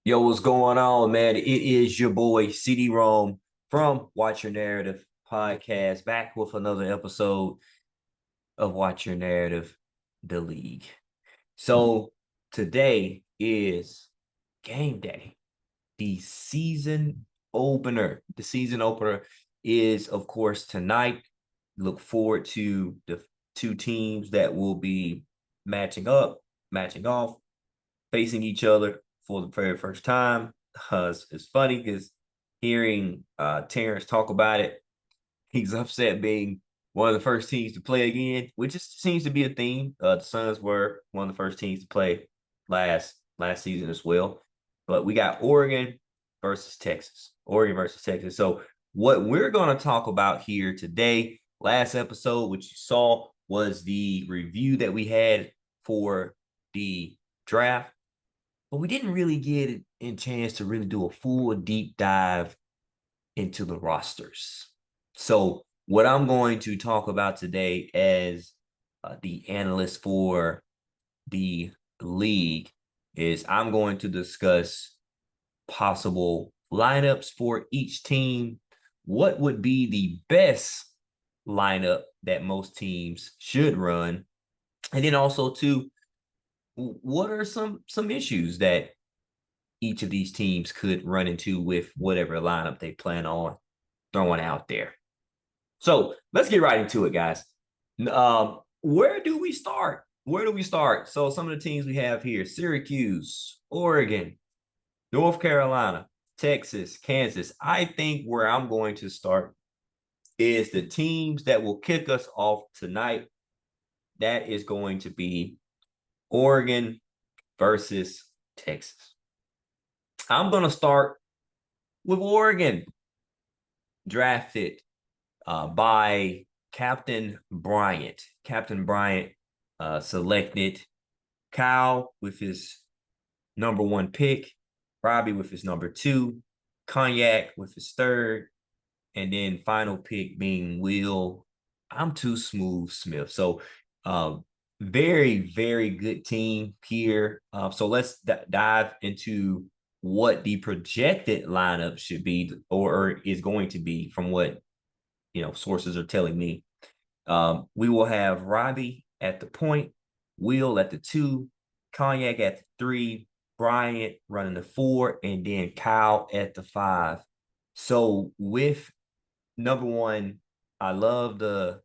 Yo, what's going on, man? It is your boy CD Rome from Watch Your Narrative podcast, back with another episode of Watch Your Narrative, the league. So today is game day, the season opener. The season opener is, of course, tonight. Look forward to the two teams that will be matching up, matching off, facing each other for the very first time. It's funny because hearing Terrence talk about it, he's upset being one of the first teams to play again, which just seems to be a theme. The Suns were one of the first teams to play last season as well. But we got Oregon versus Texas. Oregon versus Texas. So what we're going to talk about here today, last episode, which you saw, was the review that we had for the draft, but we didn't really get a chance to really do a full deep dive into the rosters. So what I'm going to talk about today as the analyst for the league is I'm going to discuss possible lineups for each team. What would be the best lineup that most teams should run? And then also too, what are some issues that each of these teams could run into with whatever lineup they plan on throwing out there? So let's get right into it, guys. Where do we start? Where do we start? So some of the teams we have here: Syracuse, Oregon, North Carolina, Texas, Kansas. I think where I'm going to start is the teams that will kick us off tonight. That is going to be Oregon versus Texas. I'm going to start with Oregon, drafted by Captain Bryant. Captain Bryant selected Kyle with his number one pick, Robbie with his number two, Cognac with his third, and then final pick being Will. I'm too smooth Smith. So very, very good team here. So let's dive into what the projected lineup should be or is going to be from what sources are telling me. We will have Robbie at the point, Will at the two, Cognac at the three, Bryant running the four, and then Kyle at the five. So with number one, I love the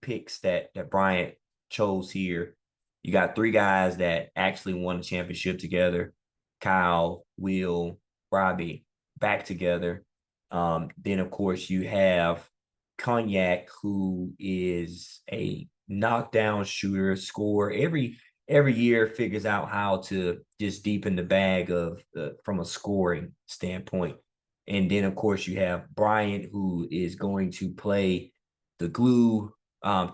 picks that Bryant chose here. You got three guys that actually won a championship together: Kyle, Will, Robbie, back together. Then of course you have Cognac, who is a knockdown shooter, scorer. Every year figures out how to just deepen the bag of from a scoring standpoint. And then of course you have Bryant, who is going to play the glue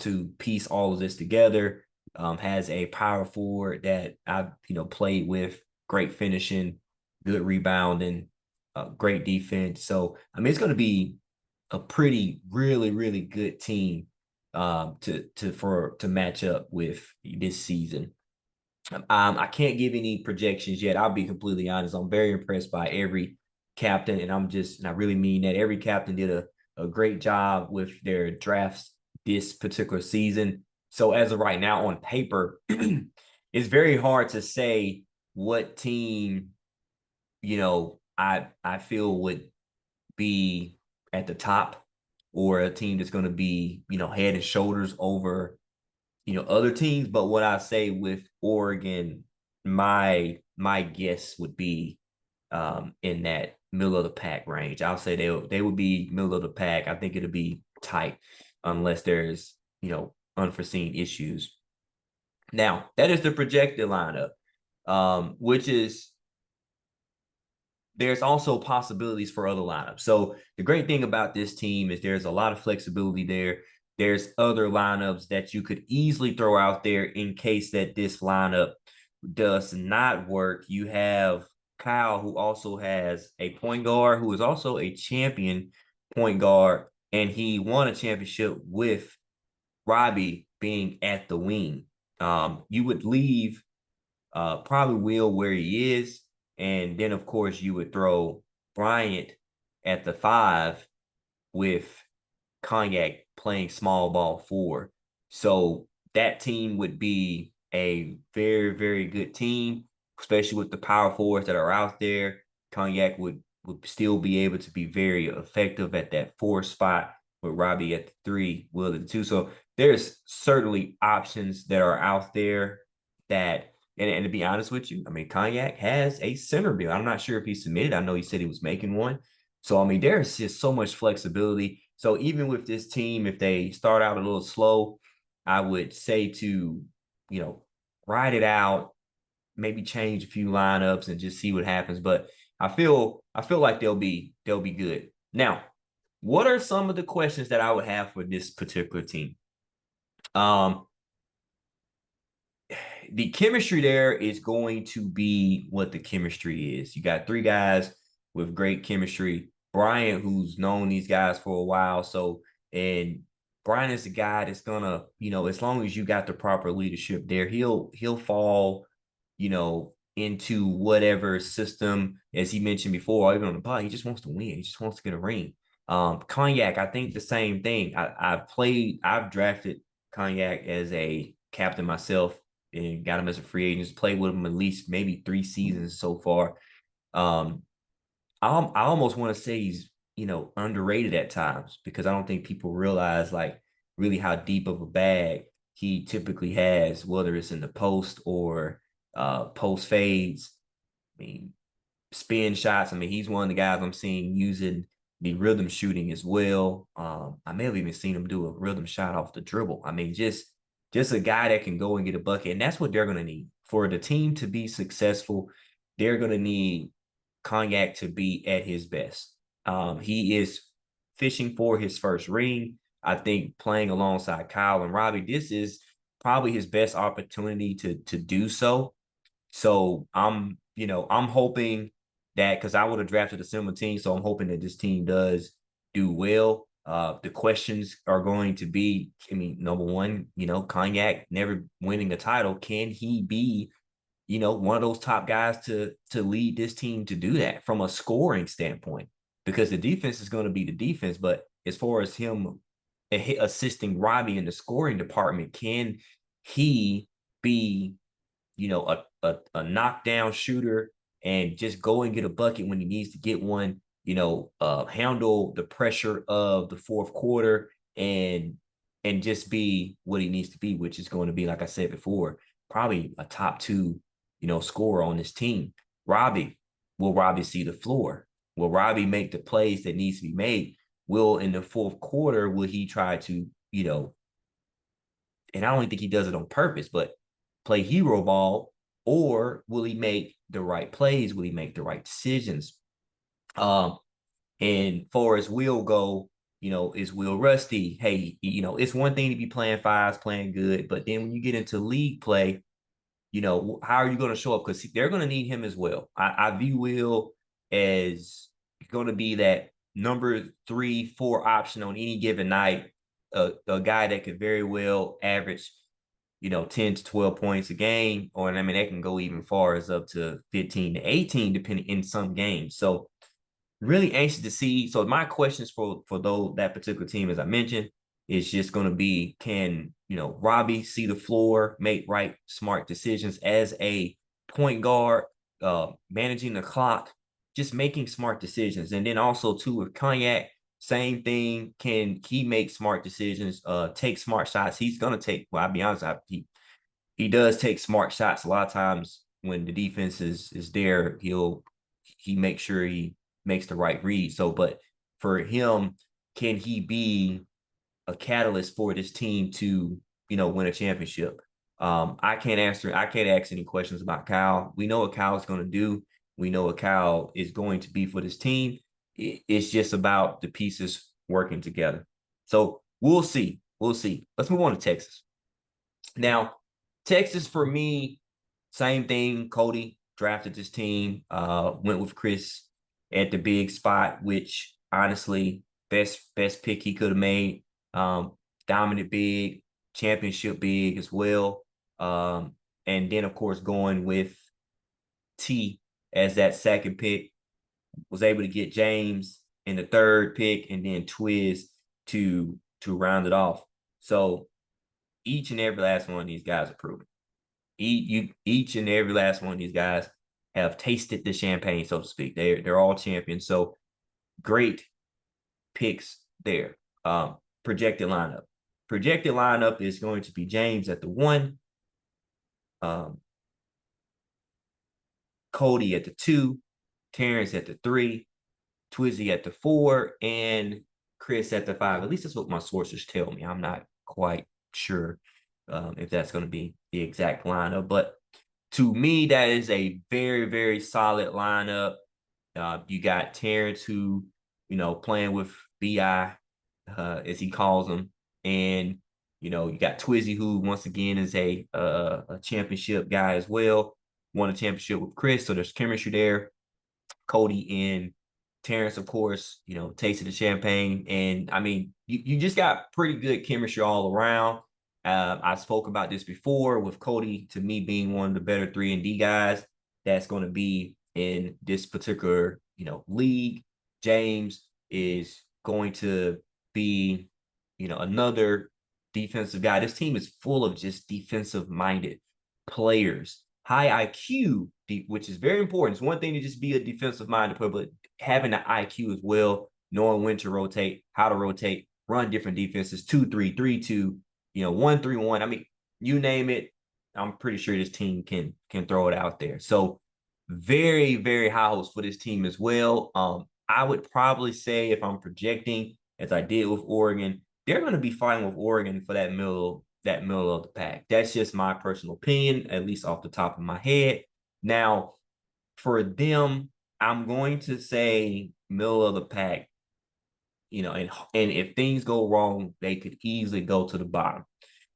to piece all of this together. Has a power forward that I've played with, great finishing, good rebounding, great defense. So I mean, it's going to be a pretty, really, really good team to match up with this season. I can't give any projections yet. I'll be completely honest. I'm very impressed by every captain, and I really mean that. Every captain did a great job with their drafts this particular season. So as of right now, on paper, it's very hard to say what team, I feel would be at the top, or a team that's going to be, head and shoulders over, other teams. But what I say with Oregon, my guess would be in that middle of the pack range. I'll say they would be middle of the pack. I think it'll be tight unless there's, unforeseen issues. Now, that is the projected lineup, which is there's also possibilities for other lineups. So the great thing about this team is there's a lot of flexibility there. There's other lineups that you could easily throw out there in case that this lineup does not work. You have Kyle, who also has a point guard, who is also a champion point guard, and he won a championship with Robbie being at the wing. You would leave probably Will where he is, And then, of course, you would throw Bryant at the 5 with Cognac playing small ball 4. So that team would be a very, very good team, especially with the power forwards that are out there. Cognac would still be able to be very effective at that 4 spot with Robbie at the 3, Will at the 2. So there's certainly options that are out there that, and to be honest with you, I mean, Cognac has a center bill. I'm not sure if he submitted. I know he said he was making one. So, I mean, there's just so much flexibility. So even with this team, if they start out a little slow, I would say to, ride it out, maybe change a few lineups and just see what happens. But I feel like they'll be good. Now, what are some of the questions that I would have for this particular team? The chemistry there is going to be what the chemistry is. You got 3 guys with great chemistry. Brian, who's known these guys for a while. So, and Brian is the guy that's gonna, as long as you got the proper leadership there, he'll fall, into whatever system, as he mentioned before, or even on the pod, he just wants to win. He just wants to get a ring. Cognac, I think the same thing. I've drafted Cognac as a captain myself and got him as a free agent. Played with him at least maybe 3 seasons so far. I almost want to say he's underrated at times because I don't think people realize like really how deep of a bag he typically has, whether it's in the post or post fades. I mean, spin shots. I mean, he's one of the guys I'm seeing using the rhythm shooting as well. I may have even seen him do a rhythm shot off the dribble. I mean, just a guy that can go and get a bucket, and that's what they're going to need for the team to be successful. They're going to need Cognac to be at his best. He is fishing for his first ring. I think playing alongside Kyle and Robbie, this is probably his best opportunity to do so. So I'm hoping that because I would have drafted a similar team, so I'm hoping that this team does do well. The questions are going to be, I mean, number one, Cognac never winning a title. Can he be, one of those top guys to lead this team to do that from a scoring standpoint? Because the defense is going to be the defense, but as far as him assisting Robbie in the scoring department, can he be a knockdown shooter and just go and get a bucket when he needs to get one, handle the pressure of the fourth quarter and just be what he needs to be, which is going to be, like I said before, probably a top 2, scorer on this team. Will Robbie see the floor? Will Robbie make the plays that needs to be made? Will in the fourth quarter, will he try to, and I don't think he does it on purpose, but play hero ball, or will he make the right plays? Will he make the right decisions? And far as Will go, is Will rusty? Hey, it's one thing to be playing fives, playing good, but then when you get into league play, how are you going to show up? Because they're going to need him as well. I view Will as going to be that number 3, 4 option on any given night, a guy that could very well average 10 to 12 points a game, or I mean, that can go even far as up to 15 to 18, depending in some games. So really anxious to see. So my questions for that particular team, as I mentioned, is just going to be, can, Robbie see the floor, make right, smart decisions as a point guard, managing the clock, just making smart decisions. And then also too with Cognac, same thing. Can he make smart decisions, take smart shots? He's going to take, well, I'll be honest, he does take smart shots. A lot of times when the defense is there, he makes sure he makes the right read. So, but for him, can he be a catalyst for this team to, win a championship? I can't ask any questions about Kyle. We know what Kyle is going to do. We know what Kyle is going to be for this team. It's just about the pieces working together. So we'll see. Let's move on to Texas. Now, Texas for me, same thing. Cody drafted this team, went with Chris at the big spot, which honestly, best pick he could have made. Dominant big, championship big as well. And then of course going with T as that second pick, was able to get James in the third pick, and then Twiz to round it off. So each and every last one of these guys are proven. Each and every last one of these guys have tasted the champagne, so to speak. They're all champions. So great picks there. Projected lineup. Projected lineup is going to be James at the 1, Cody at the 2, Terrence at the 3, Twizzy at the 4, and Chris at the 5. At least that's what my sources tell me. I'm not quite sure if that's going to be the exact lineup, but to me, that is a very, very solid lineup. You got Terrence, who, playing with BI, as he calls him, and you got Twizzy, who once again is a championship guy as well. Won a championship with Chris, so there's chemistry there. Cody and Terrence, of course, tasted the champagne. And I mean, you just got pretty good chemistry all around. I spoke about this before with Cody, to me, being one of the better 3-and-D guys that's going to be in this particular, league. James is going to be, another defensive guy. This team is full of just defensive-minded players. High IQ, which is very important. It's one thing to just be a defensive-minded player, but having an IQ as well, knowing when to rotate, how to rotate, run different defenses, 2-3, 3-2, 1-3-1. I mean, you name it, I'm pretty sure this team can throw it out there. So very, very high hopes for this team as well. I would probably say, if I'm projecting, as I did with Oregon, they're going to be fighting with Oregon for that middle of the pack. That's just my personal opinion, at least off the top of my head. Now, for them, I'm going to say middle of the pack, and if things go wrong, they could easily go to the bottom.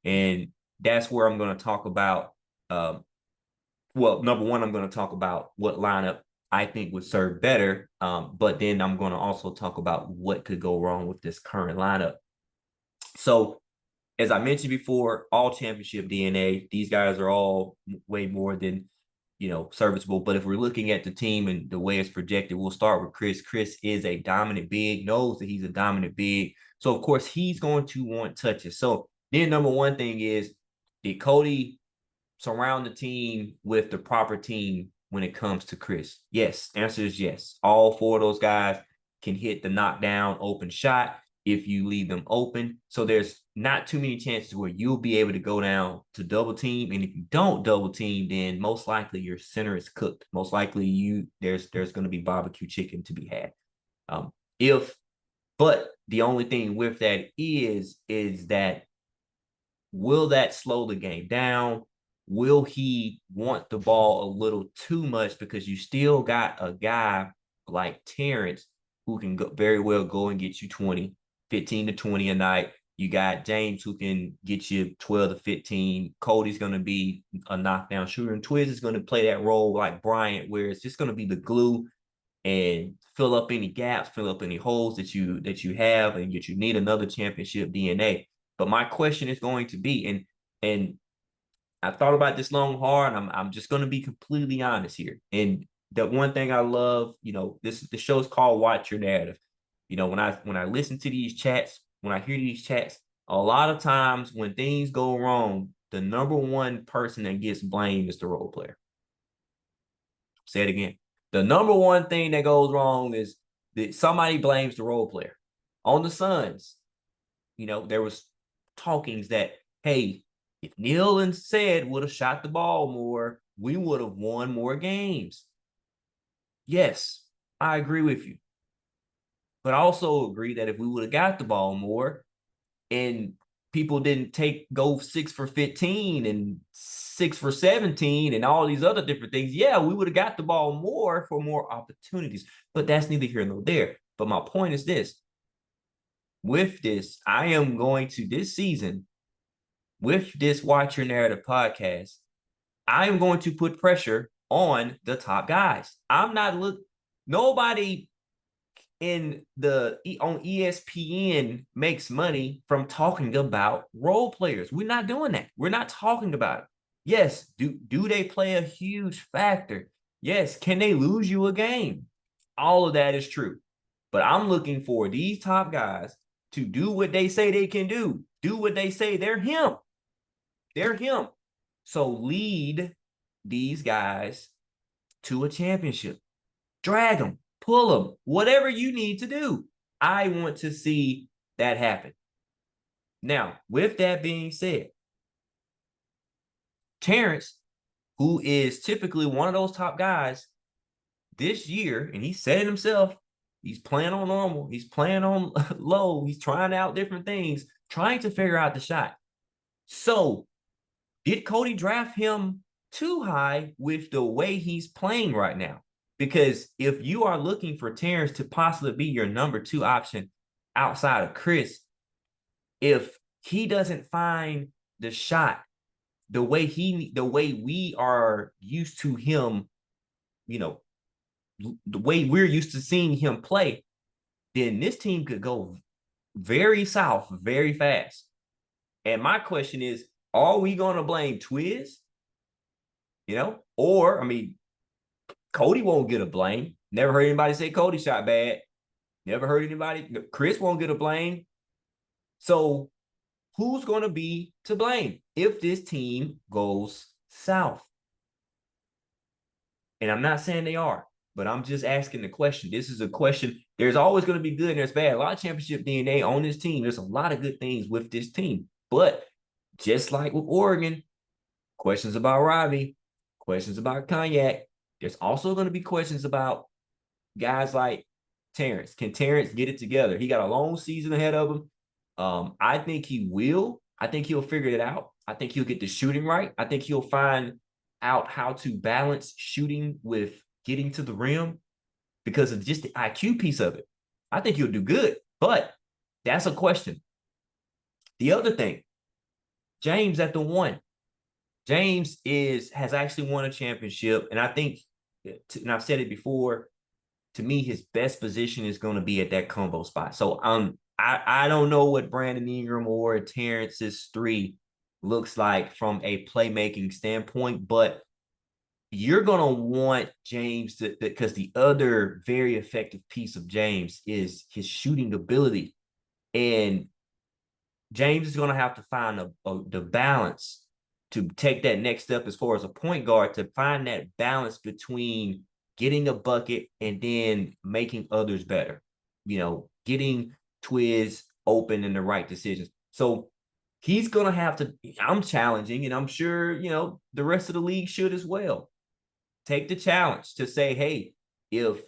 And that's where I'm going to talk about, number one, I'm going to talk about what lineup I think would serve better. But then I'm going to also talk about what could go wrong with this current lineup. So, as I mentioned before, all championship DNA. These guys are all way more than, serviceable. But if we're looking at the team and the way it's projected, we'll start with Chris. Chris is a dominant big, knows that he's a dominant big. So, of course, he's going to want touches. So then number one thing is, did Cody surround the team with the proper team when it comes to Chris? Yes. Answer is yes. All 4 of those guys can hit the knockdown open shot if you leave them open. So there's not too many chances where you'll be able to go down to double team. And if you don't double team, then most likely your center is cooked. Most likely there's going to be barbecue chicken to be had. But the only thing with that is that, will that slow the game down? Will he want the ball a little too much? Because you still got a guy like Terrence who can very well go and get you 15 to 20 a night. You got James who can get you 12 to 15. Cody's going to be a knockdown shooter. And Twiz is going to play that role like Bryant, where it's just going to be the glue and fill up any gaps, fill up any holes that you have, and you need another championship DNA. But my question is going to be, and I thought about this long, hard, and I'm just going to be completely honest here. And the one thing I love, the show's called Watch Your Narrative. When I listen to these chats, when I hear these chats, a lot of times when things go wrong, the number one person that gets blamed is the role player. Say it again. The number one thing that goes wrong is that somebody blames the role player. On the Suns, there was talkings that, hey, if Neil and Said would have shot the ball more, we would have won more games. Yes, I agree with you. But I also agree that if we would have got the ball more and people didn't go 6 for 15 and 6 for 17 and all these other different things, yeah, we would have got the ball more for more opportunities. But that's neither here nor there. But my point is this. With this, I am going to, this season, with this Watch Your Narrative podcast, I am going to put pressure on the top guys. Nobody on ESPN makes money from talking about role players. We're not doing that. We're not talking about it. Yes, do they play a huge factor? Yes, can they lose you a game? All of that is true. But I'm looking for these top guys to do what they say they can do what they say. They're him. They're him. So lead these guys to a championship. Drag them, pull them, whatever you need to do. I want to see that happen. Now, with that being said, Terrence, who is typically one of those top guys this year, and he said it himself, he's playing on normal, he's playing on low, he's trying out different things, trying to figure out the shot. So, did Cody draft him too high with the way he's playing right now? Because if you are looking for Terrence to possibly be your number 2 option outside of Chris, if he doesn't find the shot the way we are used to him, the way we're used to seeing him play, then this team could go very south very fast. And my question is, are we going to blame Twiz? Or, I mean, Cody won't get a blame. Never heard anybody say Cody shot bad. Never heard anybody. Chris won't get a blame. So who's going to be to blame if this team goes south? And I'm not saying they are, but I'm just asking the question. This is a question. There's always going to be good and there's bad. A lot of championship DNA on this team. There's a lot of good things with this team. But just like with Oregon, questions about Robbie, questions about Cognac. There's also going to be questions about guys like Terrence. Can Terrence get it together? He got a long season ahead of him. I think he will. I think he'll figure it out. I think he'll get the shooting right. I think he'll find out how to balance shooting with getting to the rim because of just the IQ piece of it. I think he'll do good, but that's a question. The other thing, James at the 1. James has actually won a championship, and I think, and I've said it before, to me, his best position is going to be at that combo spot. So I don't know what Brandon Ingram or Terrence's 3 looks like from a playmaking standpoint, but you're going to want James because the other very effective piece of James is his shooting ability. And James is going to have to find the balance to take that next step as far as a point guard, to find that balance between getting a bucket and then making others better, getting Twiz open and the right decisions. So he's going to have to, I'm challenging, and I'm sure, the rest of the league should as well. Take the challenge to say, hey, if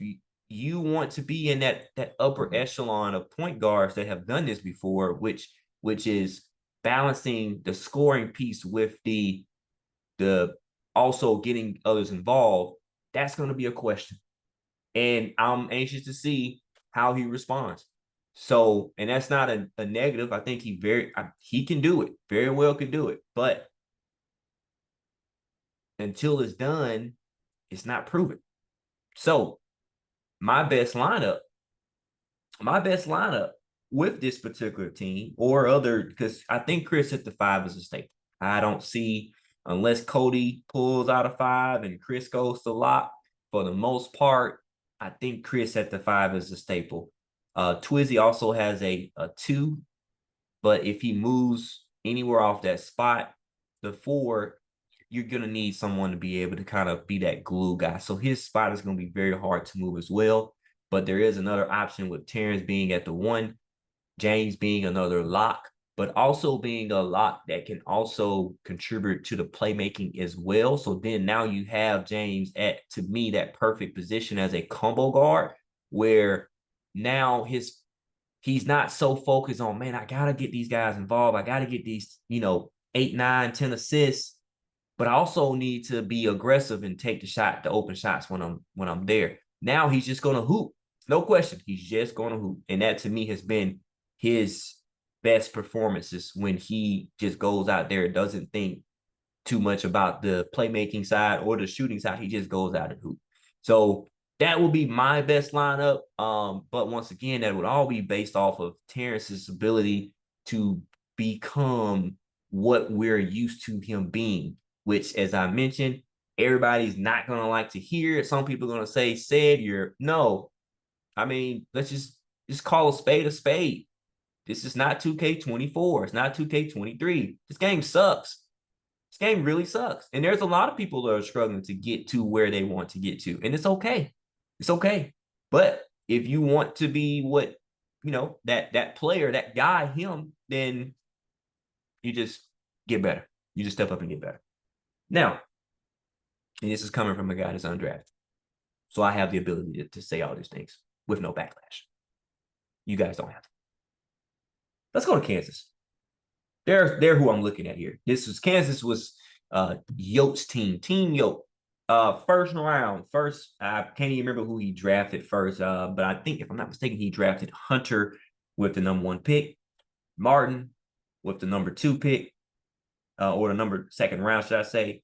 you want to be in that upper echelon of point guards that have done this before, which is balancing the scoring piece with the also getting others involved, that's going to be a question. And I'm anxious to see how he responds. So, and that's not a negative. I think he can do it, very well could do it. But until it's done, it's not proven. So my best lineup with this particular team or other, because I think Chris at the 5 is a staple. I don't see, unless Cody pulls out a 5 and Chris goes to lock, for the most part, I think Chris at the 5 is a staple. Twizzy also has a 2, but if he moves anywhere off that spot, the 4, you're going to need someone to be able to kind of be that glue guy. So his spot is going to be very hard to move as well. But there is another option with Terrence being at the 1, James being another lock, but also being a lock that can also contribute to the playmaking as well. So then now you have James at, to me, that perfect position as a combo guard, where now he's not so focused on, man, I got to get these guys involved. I got to get these, 8, 9, 10 assists. But I also need to be aggressive and take the open shots when I'm there. Now he's just going to hoop. No question. He's just going to hoop. And that to me has been his best performances, when he just goes out there, doesn't think too much about the playmaking side or the shooting side. He just goes out and hoop. So that will be my best lineup. But once again, that would all be based off of Terrence's ability to become what we're used to him being, which, as I mentioned, everybody's not going to like to hear it. Some people are going to say, said you're no. I mean, let's just call a spade a spade. This is not 2K24. It's not 2K23. This game sucks. This game really sucks. And there's a lot of people that are struggling to get to where they want to get to. And it's okay. It's okay. But if you want to be what, that player, that guy, him, then you just get better. You just step up and get better. Now, and this is coming from a guy that's undrafted. So I have the ability to say all these things with no backlash. You guys don't have to. Let's go to Kansas. They're who I'm looking at here. Kansas was Yote's team. Team Yote. First round. I can't even remember who he drafted first. But I think, if I'm not mistaken, he drafted Hunter with the number 1 pick, Martin with the number 2 pick, or the second round, should I say.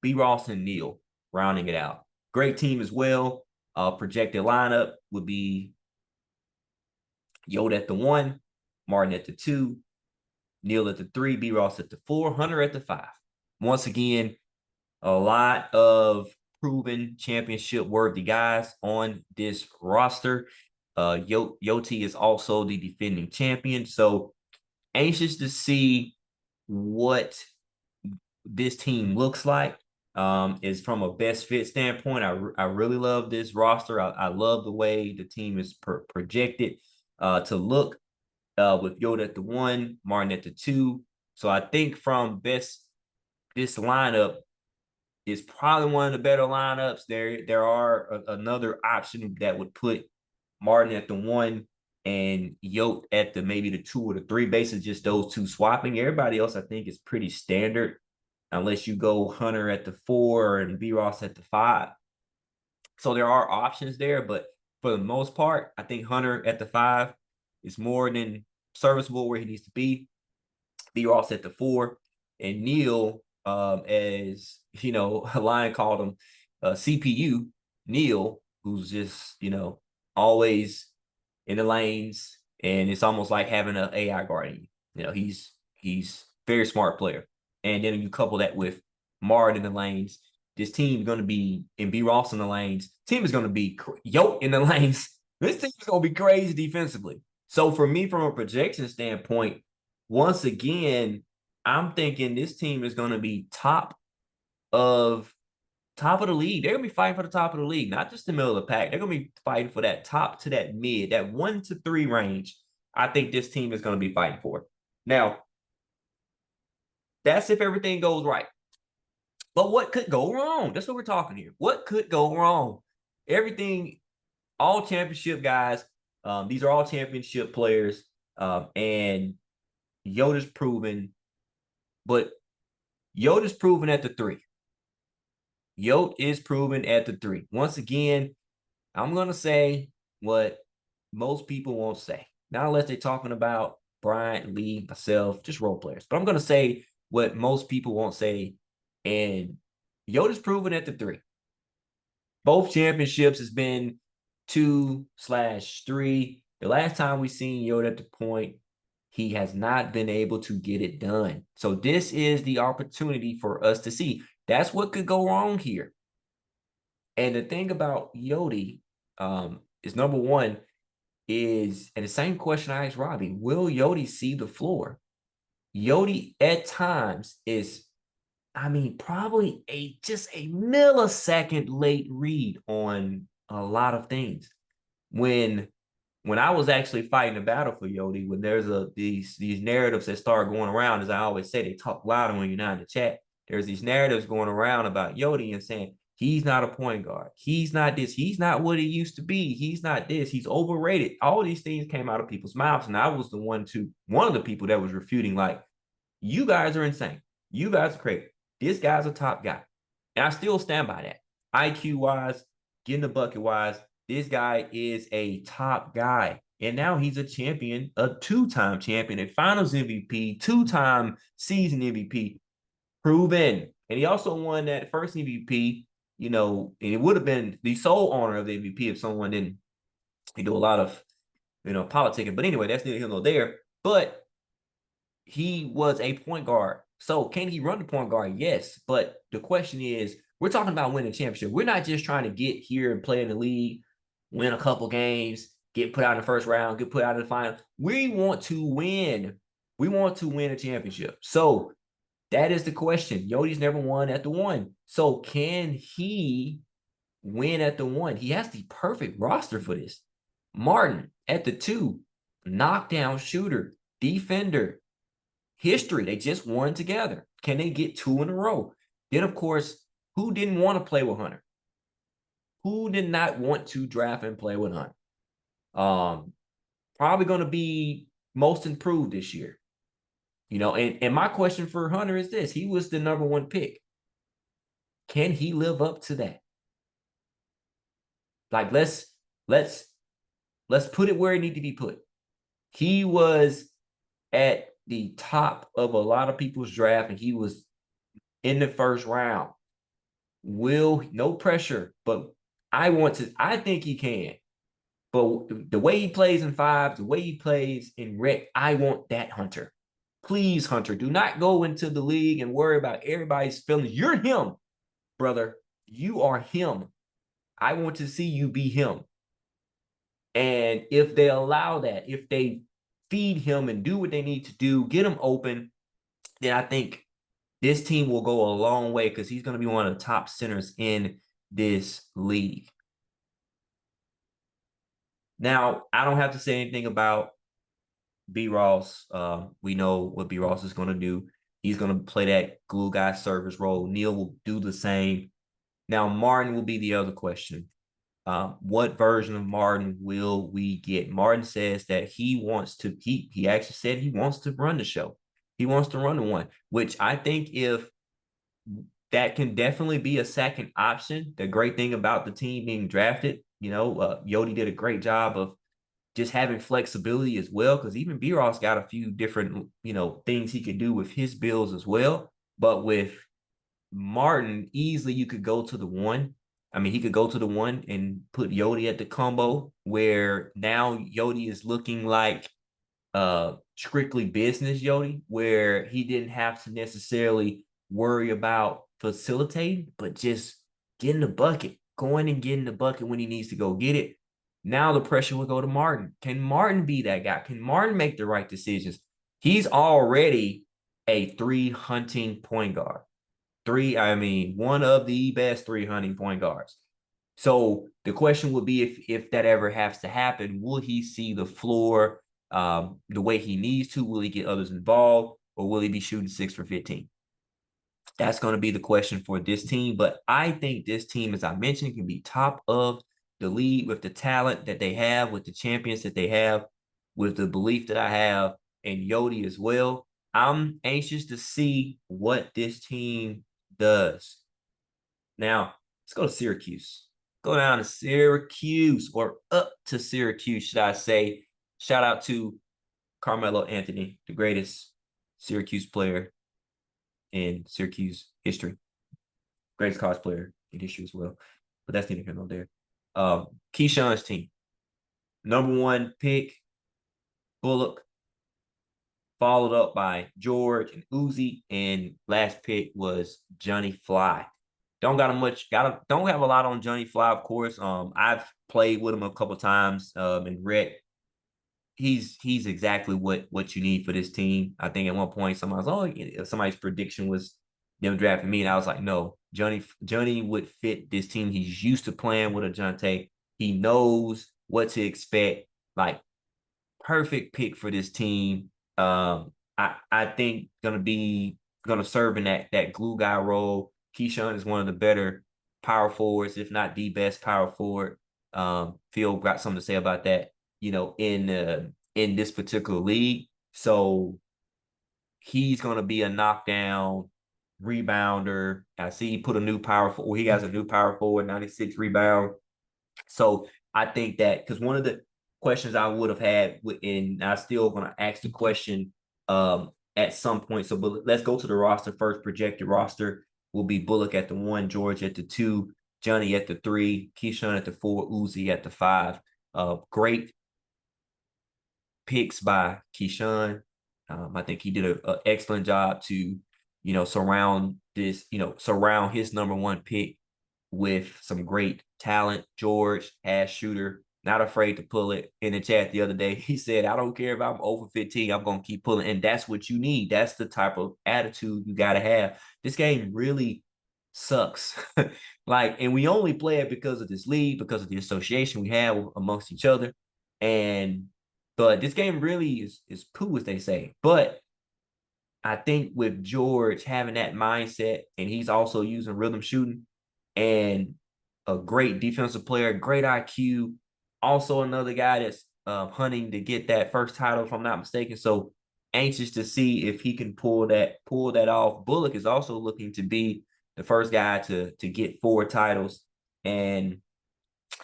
B. Ross and Neal rounding it out. Great team as well. Projected lineup would be Yote at the 1, Martin at the 2, Neal at the 3, B. Ross at the 4, Hunter at the 5. Once again, a lot of proven championship-worthy guys on this roster. Yote is also the defending champion, so anxious to see what this team looks like. Is from a best fit standpoint. I really love this roster. I love the way the team is projected to look, with Yote at the 1, Martin at the 2. So I think from this lineup is probably one of the better lineups. There are another option that would put Martin at the 1 and Yote at the maybe the 2 or the 3. Basically, just those two swapping. Everybody else, I think, is pretty standard, unless you go Hunter at the 4 and B. Ross at the 5. So there are options there, but for the most part, I think Hunter at the 5 is more than serviceable where he needs to be. B. Ross at the 4, and Neal, as a line called him, CPU Neal, who's just always in the lanes, and it's almost like having an AI guarding. He's very smart player. And then you couple that with Martin in the lanes, this team is going to be, and B. Ross in the lanes, team is going to be Yote in the lanes. This team is going to be crazy defensively. So for me, from a projection standpoint, once again, I'm thinking this team is going to be top of the league. They're going to be fighting for the top of the league, not just the middle of the pack. They're going to be fighting for that top to that mid, that 1 to 3 range. I think this team is going to be fighting for. Now, that's if everything goes right. But what could go wrong? That's what we're talking here. What could go wrong? Everything, all championship guys. These are all championship players. And Yote is proven. But Yote is proven at the 3. Yote is proven at the 3. Once again, I'm going to say what most people won't say. Not unless they're talking about Bryant, Lee, myself, just role players. But I'm going to say what most people won't say, and Yote is proven at the 3. Both championships has been 2/3. The last time we seen Yote at the point, he has not been able to get it done. So this is the opportunity for us to see. That's what could go wrong here. And the thing about Yote is, number one, and the same question I asked Robbie, will Yote see the floor? Yote at times is, probably just a millisecond late read on a lot of things. When I was actually fighting the battle for Yote, when there's these narratives that start going around, as I always say, they talk louder when you're not in the chat. There's these narratives going around about Yote and saying, he's not a point guard. He's not this. He's not what he used to be. He's not this. He's overrated. All these things came out of people's mouths. And I was one of the people that was refuting, like, you guys are insane. You guys are crazy. This guy's a top guy. And I still stand by that. IQ-wise, getting the bucket-wise, this guy is a top guy. And now he's a champion, a 2-time champion, a finals MVP, 2-time season MVP, proven. And he also won that first MVP, and it would have been the sole honor of the MVP if someone didn't do a lot of, politicking. But anyway, that's neither here nor there. But he was a point guard. So can he run the point guard? Yes. But the question is, We're talking about winning a championship. We're not just trying to get here and play in the league, win a couple games, get put out in the first round, get put out in the final. We want to win. We want to win a championship. So that is the question. Yode's never won at the 1. So can he win at the 1? He has the perfect roster for this. Martin at the 2, knockdown shooter, defender, history. They just won together. Can they get 2 in a row? Then, of course, who didn't want to play with Hunter? Who did not want to draft and play with Hunter? Probably going to be most improved this year. You know, and my question for Hunter is this. He was the number 1 pick. Can he live up to that? Like, let's put it where it needs to be put. He was at the top of a lot of people's draft, and he was in the first round. No pressure, but I think he can. But the way he plays in 5, the way he plays in rec, I want that Hunter. Please, Hunter, do not go into the league and worry about everybody's feelings. You're him, brother. You are him. I want to see you be him. And if they allow that, if they feed him and do what they need to do, get him open, then I think this team will go a long way because he's going to be one of the top centers in this league. Now, I don't have to say anything about B. Ross. We know what B. Ross is going to do. He's going to play that glue guy service role. Neil will do the same. Now, Martin will be the other question. What version of Martin will we get? Martin says that he wants to, he actually said he wants to run the show. He wants to run the 1, which I think if that can definitely be a second option. The great thing about the team being drafted, Yodi did a great job of just having flexibility as well, because even B-Ross got a few different, things he could do with his builds as well. But with Martin, easily you could go to the 1. I mean, he could go to the 1 and put Yodi at the combo, where now Yodi is looking like strictly business Yodi, where he didn't have to necessarily worry about facilitating, but just getting the bucket, going and getting the bucket when he needs to go get it. Now the pressure will go to Martin. Can Martin be that guy? Can Martin make the right decisions? He's already a 3 hunting point guard. One of the best 3 hunting point guards. So the question would be, if that ever has to happen, will he see the floor the way he needs to? Will he get others involved, or will he be shooting 6 for 15? That's going to be the question for this team. But I think this team, as I mentioned, can be top of the league with the talent that they have, with the champions that they have, with the belief that I have in Yodi as well. I'm anxious to see what this team does. Now, let's go to Syracuse. Go down to Syracuse, or up to Syracuse, should I say. Shout out to Carmelo Anthony, the greatest Syracuse player in Syracuse history. Greatest college player in history as well. But that's neither here nor there. Keyshawn's team. Number 1 pick, Bullock, followed up by George and Uzi, and last pick was Johnny Fly. Don't have a lot on Johnny Fly, of course. I've played with him a couple times in rec. He's exactly what you need for this team. I think at one point somebody's prediction was them drafting me, and I was like, no, Johnny would fit this team. He's used to playing with Ajante. He knows what to expect. Like, perfect pick for this team. I think gonna serve in that glue guy role. Keyshawn is one of the better power forwards, if not the best power forward. Phil got something to say about that, in this particular league. So he's gonna be a knockdown rebounder. I see he put a new power forward. He has a new power forward, 96 rebound. So I think that, because one of the questions I would have had, and I'm still going to ask the question at some point. So, but let's go to the roster first. Projected roster will be Bullock at the 1, George at the 2, Johnny at the 3, Keyshawn at the 4, Uzi at the 5. Great picks by Keyshawn. I think he did an excellent job to, surround this, surround his number one pick with some great talent. George, ass shooter, not afraid to pull it. In the chat the other day, he said, I don't care if I'm over 15, I'm going to keep pulling. And that's what you need. That's the type of attitude you got to have. This game really sucks. And we only play it because of this league, because of the association we have amongst each other. But this game really is poo, as they say. But I think with George having that mindset, and he's also using rhythm shooting, and a great defensive player, great IQ, also another guy that's hunting to get that first title, if I'm not mistaken. So anxious to see if he can pull that off. Bullock is also looking to be the first guy to get 4 titles. And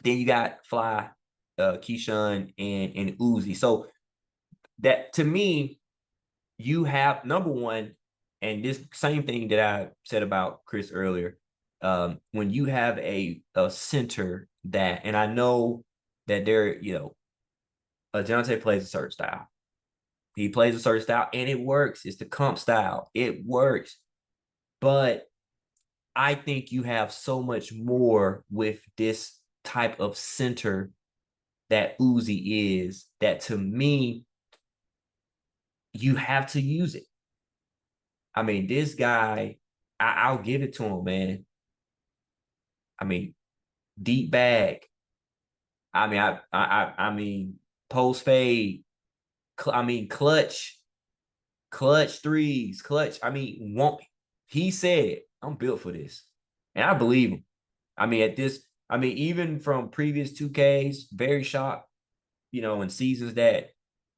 then you got Fly, Keyshawn, and Uzi. So that, to me, you have number one, and this same thing that I said about Chris earlier. When you have a center that, and I know that Jonte plays a certain style. He plays a certain style, and it works. It's the comp style. It works. But I think you have so much more with this type of center that Uzi is, that to me, you have to use it. I mean, this guy, I'll give it to him, man. I mean, deep bag. I mean, post fade. Clutch threes, clutch. He said, I'm built for this. And I believe him. Even from previous 2Ks, very shocked, in seasons that,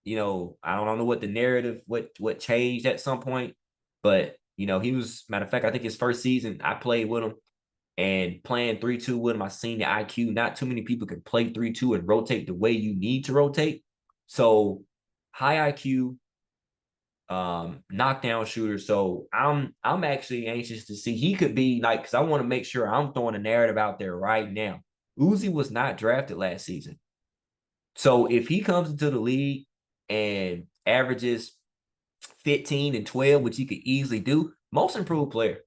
I don't know what the narrative, what changed at some point. But, he was, matter of fact, I think his first season, I played with him. And playing 3-2 with him, I seen the IQ. Not too many people can play 3-2 and rotate the way you need to rotate. So high IQ, knockdown shooter. So I'm actually anxious to see. He could be because I want to make sure I'm throwing a narrative out there right now. Uzi was not drafted last season. So if he comes into the league and averages 15 and 12, which he could easily do, most improved player.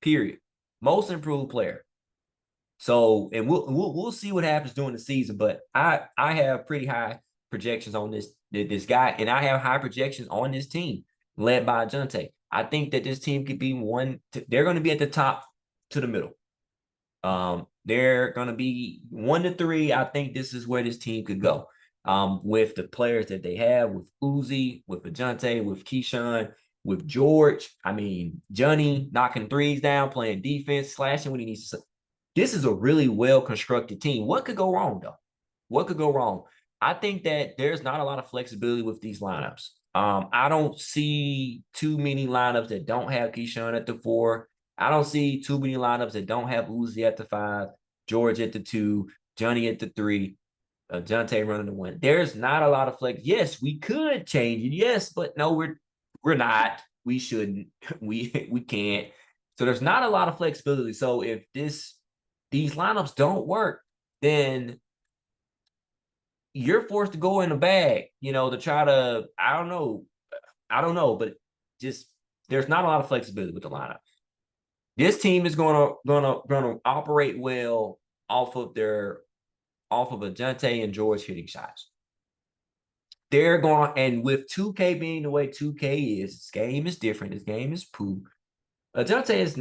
Period. Most improved player. So, and we'll see what happens during the season. But I have pretty high projections on this guy, and I have high projections on this team led by Jonte. I think that this team could be they're going to be at the top to the middle. They're going to be 1 to 3. I think this is where this team could go. With the players that they have, with Uzi, with Jonte, with Keyshawn, with George. Johnny knocking threes down, playing defense, slashing when he needs to. This is a really well-constructed team. What could go wrong, though? What could go wrong? I think that there's not a lot of flexibility with these lineups. I don't see too many lineups that don't have Keyshawn at the 4. I don't see too many lineups that don't have Uzi at the 5, George at the 2, Johnny at the 3, Jonte running the 1. There's not a lot of flex. Yes, we could change it. Yes, but no, we're not. We shouldn't. We can't. So there's not a lot of flexibility. So if these lineups don't work, then you're forced to go in the bag, to try to, I don't know, but just there's not a lot of flexibility with the lineup. This team is gonna operate well off of a Jonte and George hitting shots. They're going, and with 2K being the way 2K is, this game is different. This game is poo. Jonte is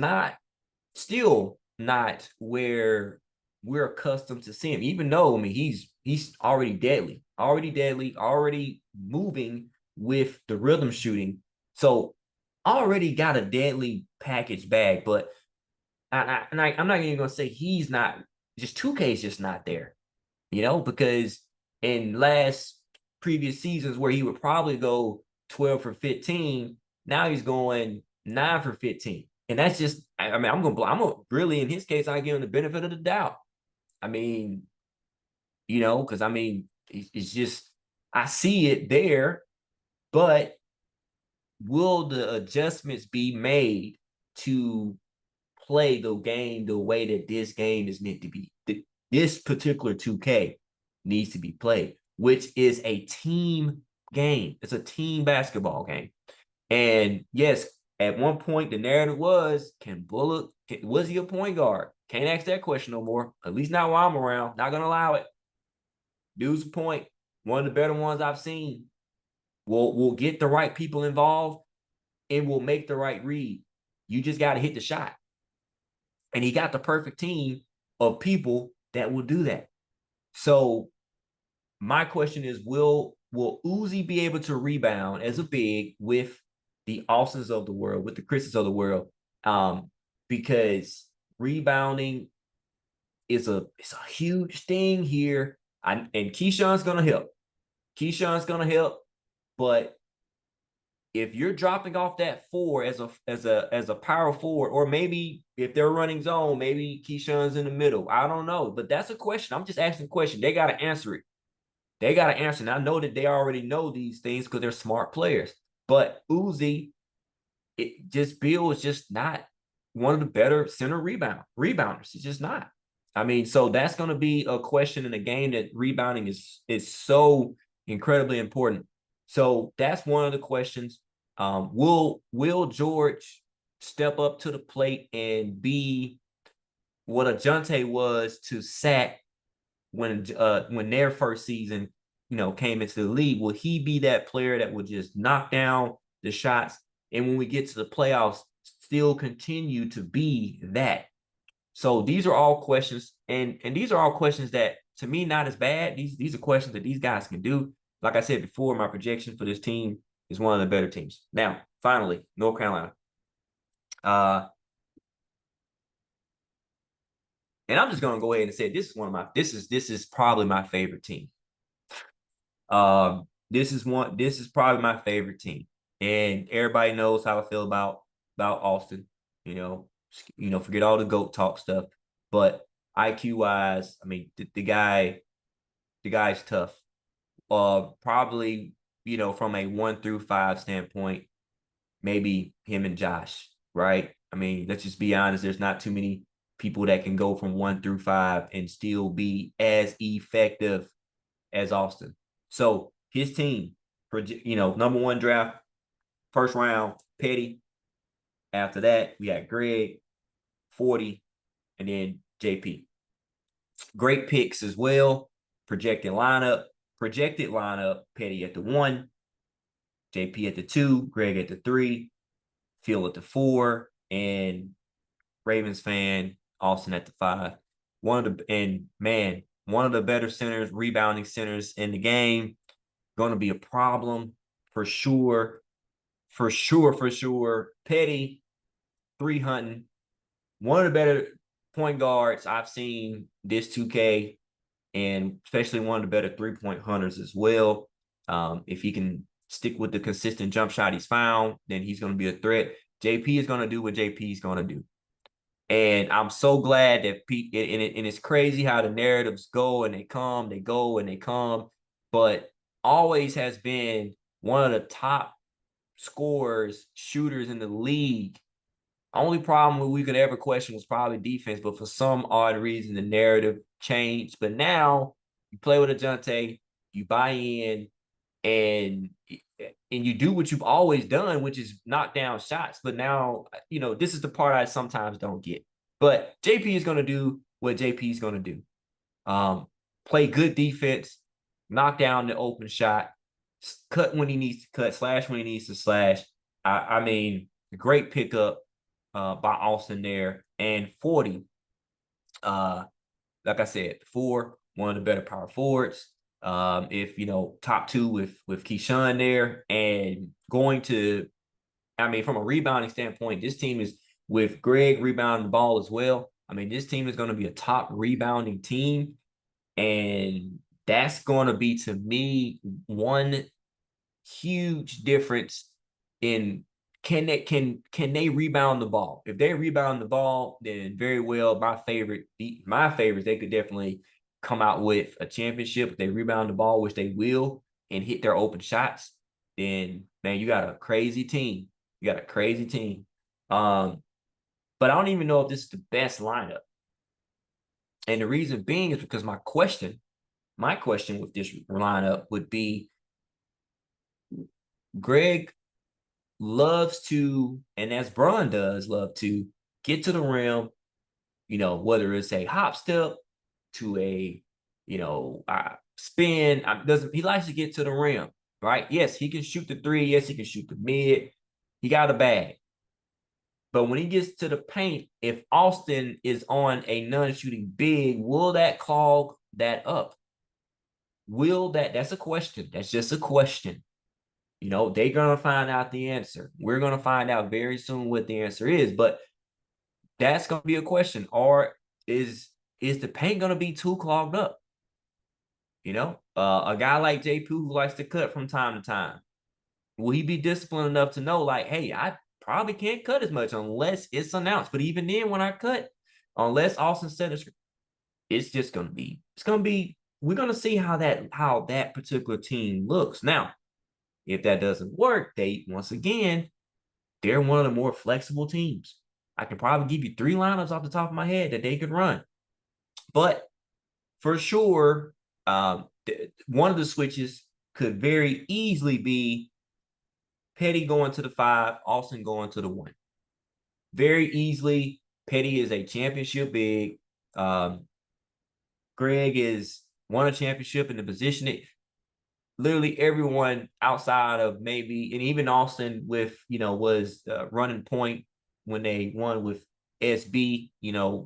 still not where we're accustomed to seeing him, even though, he's already deadly, already moving with the rhythm shooting. So already got a deadly package bag, but I'm not even going to say he's not, just 2K is just not there, because in previous seasons where he would probably go 12 for 15, now he's going 9 for 15. And that's just, I'm gonna really, in his case, I give him the benefit of the doubt. Because it's just, I see it there, but will the adjustments be made to play the game the way that this game is meant to be? This particular 2K needs to be played, which is a team game. It's a team basketball game. And yes, At one point, the narrative was, was he a point guard? Can't ask that question no more. At least not while I'm around. Not going to allow it. Dude's a point. One of the better ones I've seen. We'll get the right people involved and we'll make the right read. You just got to hit the shot. And he got the perfect team of people that will do that. So my question is, will Uzi be able to rebound as a big with the Austins of the world, with the Chris's of the world? Because rebounding is it's a huge thing here. And Keyshawn's gonna help. Keyshawn's gonna help, but if you're dropping off that 4 as a power forward, or maybe if they're running zone, maybe Keyshawn's in the middle. I don't know, but that's a question. I'm just asking a question. They got to answer it. They got to answer. And I know that they already know these things because they're smart players. But Uzi, Bill is just not one of the better center rebounders. It's just not. I mean, so that's going to be a question in a game that rebounding is so incredibly important. So that's one of the questions. Will George step up to the plate and be what Ajante was to Sack when their first season, came into the league? Will he be that player that would just knock down the shots, and when we get to the playoffs, still continue to be that? So these are all questions, and these are all questions that, to me, not as bad. These are questions that these guys can do. Like I said before, my projection for this team is one of the better teams. Now, finally, North Carolina. And I'm just gonna go ahead and say this is probably my favorite team. This is probably my favorite team, and everybody knows how I feel about Austin. Forget all the GOAT talk stuff, but IQ wise, I mean, the guy's tough. Probably, from a 1 through 5 standpoint, maybe him and Josh, right? I mean, let's just be honest. There's not too many people that can go from 1 through 5 and still be as effective as Austin. So his team, number 1 draft, first round, Petty. After that, we got Greg, 40, and then JP. Great picks as well. Projected lineup, Petty at the 1, JP at the 2, Greg at the 3, Phil at the 4, and Ravens fan, Austin at the 5. One of the better centers, rebounding centers in the game. Going to be a problem for sure. Petty, 3 hunting. One of the better point guards I've seen this 2K, and especially one of the better 3-point hunters as well. If he can stick with the consistent jump shot he's found, then he's going to be a threat. JP is going to do what JP is going to do. And I'm so glad that Pete, and it's crazy how the narratives go and they come, they go and they come, but always has been one of the top scorers, shooters in the league. Only problem we could ever question was probably defense, but for some odd reason, the narrative changed. But now you play with Ajante, you buy in, and you do what you've always done, which is knock down shots. But now, this is the part I sometimes don't get. But JP is going to do what JP is going to do. Play good defense, knock down the open shot, cut when he needs to cut, slash when he needs to slash. I mean, great pickup by Austin there. And 40, like I said, 4, one of the better power forwards. If top 2 with Keyshawn there, and from a rebounding standpoint, this team is, with Greg rebounding the ball as well. I mean, this team is going to be a top rebounding team, and that's going to be, to me, one huge difference in can they rebound the ball. If they rebound the ball, then very well, my favorites, they could definitely come out with a championship. If they rebound the ball, which they will, and hit their open shots, then, man, you got a crazy team. But I don't even know if this is the best lineup. And the reason being is because my question with this lineup would be, Greg loves to, and as Bron does, love to get to the rim, whether it's a hop step to a, spin. Doesn't he likes to get to the rim, right? Yes, he can shoot the three. Yes, he can shoot the mid. He got a bag. But when he gets to the paint, if Austin is on a non-shooting big, will that clog that up? That's a question. That's just a question. They're going to find out the answer. We're going to find out very soon what the answer is. But that's going to be a question. Or is the paint going to be too clogged up? A guy like JP who likes to cut from time to time, will he be disciplined enough to know, like, hey, I probably can't cut as much unless it's announced. But even then, when I cut, unless Austin said it's just going to be, we're going to see how that particular team looks. Now, if that doesn't work, once again, they're one of the more flexible teams. I can probably give you 3 lineups off the top of my head that they could run. But for sure, one of the switches could very easily be Petty going to the 5, Austin going to the 1. Very easily. Petty is a championship big. Greg is won a championship in the position that literally everyone outside of maybe, and even Austin was running point when they won with SB,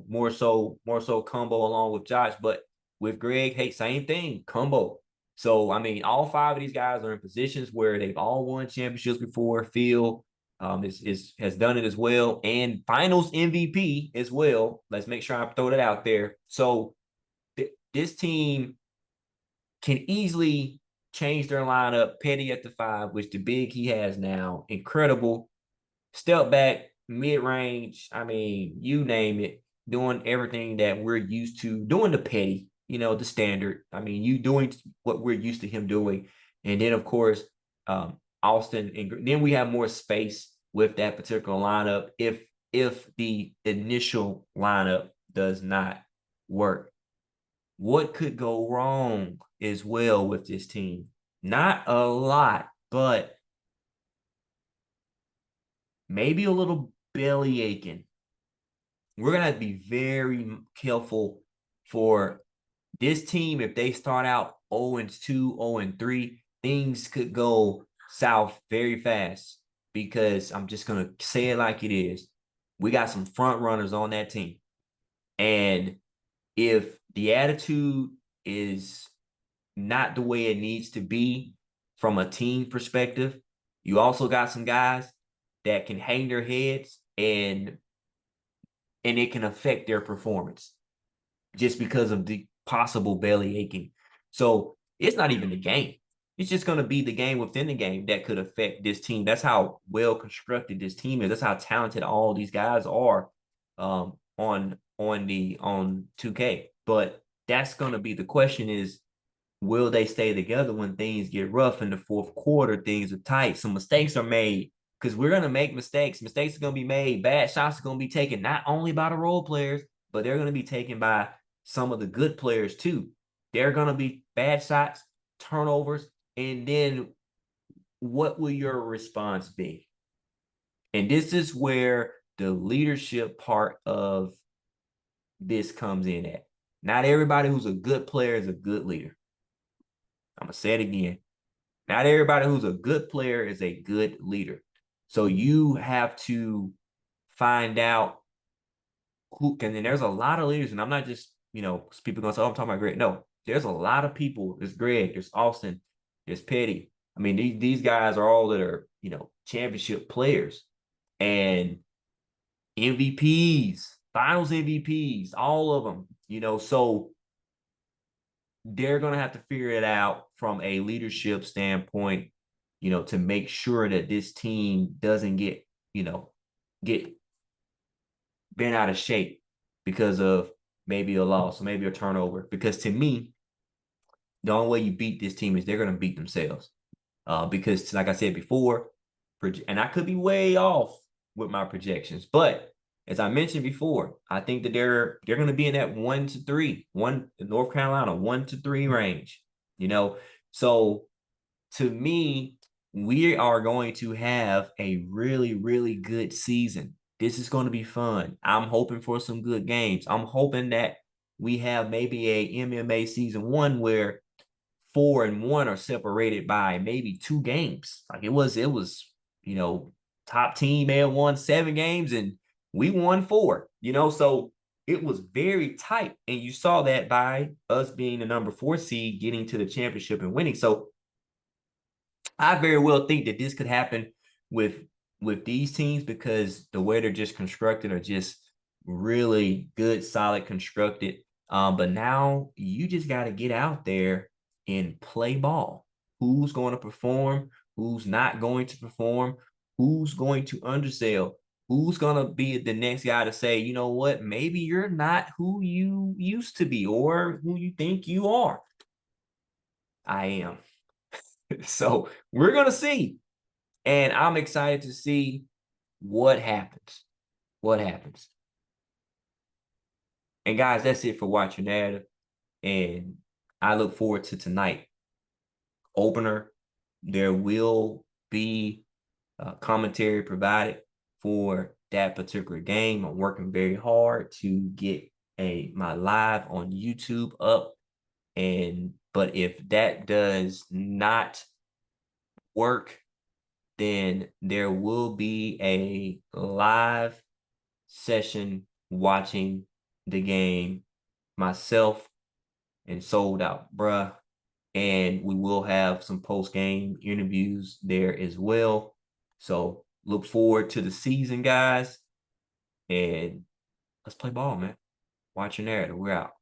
more so combo along with Josh. But with Greg, hey, same thing, combo. So, I mean, all 5 of these guys are in positions where they've all won championships before. Phil has done it as well, and finals MVP as well. Let's make sure I throw that out there. So this team can easily change their lineup. Petty at the 5, which the big he has now, incredible. Step back, mid-range, I mean, you name it, doing everything that we're used to, doing the Petty, the standard. I mean, you doing what we're used to him doing. And then, of course, Austin, and then we have more space with that particular lineup if the initial lineup does not work. What could go wrong as well with this team? Not a lot, but maybe a little belly aching. We're going to have to be very careful for this team. If they start out 0-2, 0-3, things could go south very fast, because I'm just going to say it like it is. We got some front runners on that team. And if the attitude is not the way it needs to be from a team perspective, you also got some guys that can hang their heads and it can affect their performance just because of the possible belly aching. So it's not even the game. It's just going to be the game within the game that could affect this team. That's how well constructed this team is. That's how talented all these guys are on 2K. But that's going to be the question is, will they stay together when things get rough in the fourth quarter? Things are tight. Some mistakes are made, because we're going to make mistakes. Mistakes are going to be made. Bad shots are going to be taken not only by the role players, but they're going to be taken by some of the good players too. They're going to be bad shots, turnovers, and then what will your response be? And this is where the leadership part of this comes in at. Not everybody who's a good player is a good leader. I'm going to say it again. Not everybody who's a good player is a good leader. So you have to find out who can. And there's a lot of leaders, and I'm not just, people going to say, oh, I'm talking about Greg. No, there's a lot of people. There's Greg, there's Austin, there's Petty. I mean, these guys are all that are, championship players and MVPs, finals MVPs, all of them, so they're going to have to figure it out from a leadership standpoint, to make sure that this team doesn't get bent out of shape because of maybe a loss or maybe a turnover. Because to me, the only way you beat this team is they're going to beat themselves. Because like I said before, and I could be way off with my projections, but as I mentioned before, I think that they're going to be in that 1-3, North Carolina 1-3 range. So to me, we are going to have a really, really good season. This is going to be fun. I'm hoping for some good games. I'm hoping that we have maybe a MMA season 1 where 4 and 1 are separated by maybe 2 games. Like it was, top team may have won 7 games and we won 4, so it was very tight. And you saw that by us being the number 4 seed, getting to the championship and winning. So I very well think that this could happen with these teams because the way they're just constructed are just really good, solid constructed. But now you just got to get out there and play ball. Who's going to perform? Who's not going to perform? Who's going to undersell? Who's going to be the next guy to say, you know what, maybe you're not who you used to be or who you think you are? I am. So we're going to see. And I'm excited to see what happens. What happens. And guys, that's it for Watch Your Narrative. And I look forward to tonight. Opener. There will be commentary provided for that particular game. I'm working very hard to get my live on YouTube up. But if that does not work, then there will be a live session watching the game, myself and Sold Out Bruh. And we will have some post-game interviews there as well. So look forward to the season, guys. And let's play ball, man. Watch Your Narrative. We're out.